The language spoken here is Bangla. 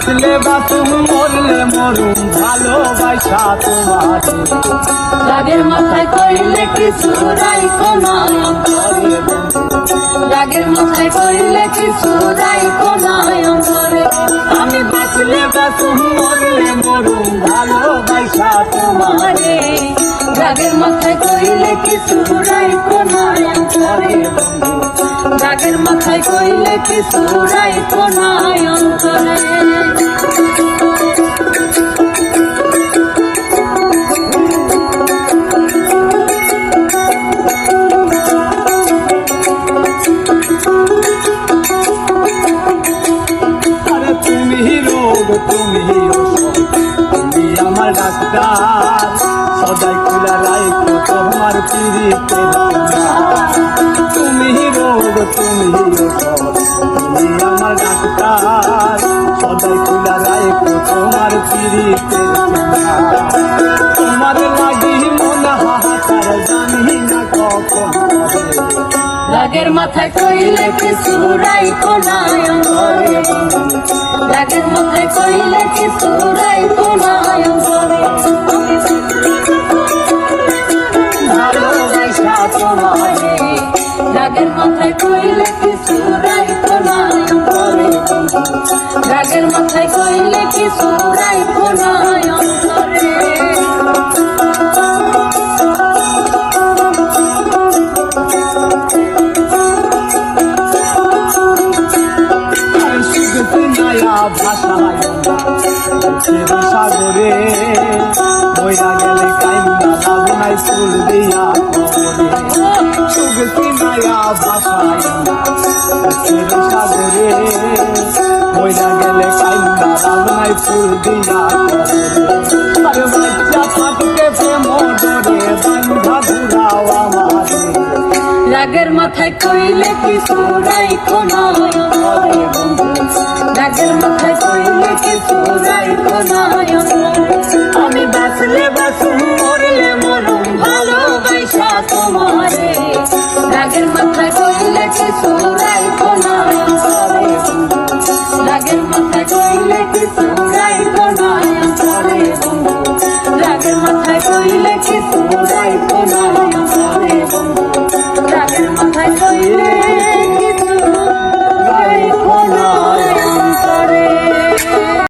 বাঁচলে বাঁচুম মরলে মরুম ভালোবাসা তোমার রাগের মাথায় কইলে কিছু রাইখো না অন্তরে রাগের মাথায় কইলে কিছু রাইখো না অন্তরে আমি বাঁচলে বাঁচুম মরলে মরুম ভালোবাসা তোমারে রাগের মাথায় কইলে কিছু রাইখো না অন্তরে রাগের মাথায় কইলে কিছু রাইখো না অন্তরে তুমি রোগ তুমি তুমি আমার ডাক্তার সদাই খুলা রাইখো তোমার পিরিতের তুমি রোগ তুমি তুমি আমার ডাক্তার সদাই খুলা রাইখো তোমার পিরিতের তোমার লাগি মন হাহাকার জানি না কখন রাগের মাথায় কইলে কিছু রাইখো না অন্তরে রাগের মাথায় কইলে কিছু রাইখো না অন্তরে ভালোবাসা তোমারে রাগের মাথায় কইলে কিছু রাইখো না অন্তরে রাগের মাথায় কইলে কিছু রাইখো না অন্তরে ভাষায় সাগরে বইয়া গেলে কাইন্দা লাগুনাই ফুল দিয়া সুগতি মায়া ভাষায় সাগরে বইয়া গেলে কাইন্দা লাগুনাই ফুল দিয়া আর বাচ্চা ফাটকে প্রেম ডরে বান্ধা ঘুরাও আমার রাগের মাথায় কইলে কিছু রাইখো না রাগের মাথায় কইলে কিছু রাইখো না আমি বাঁচলে বাঁচুম মরলে মরুম ভালোবাসা তোমারে রাগের মাথায় কইলে কিছু রাইখো না রাগের মাথায় কইলে কিছু রাইখো না রাগের মাথায় কইলে কিছু রাইখো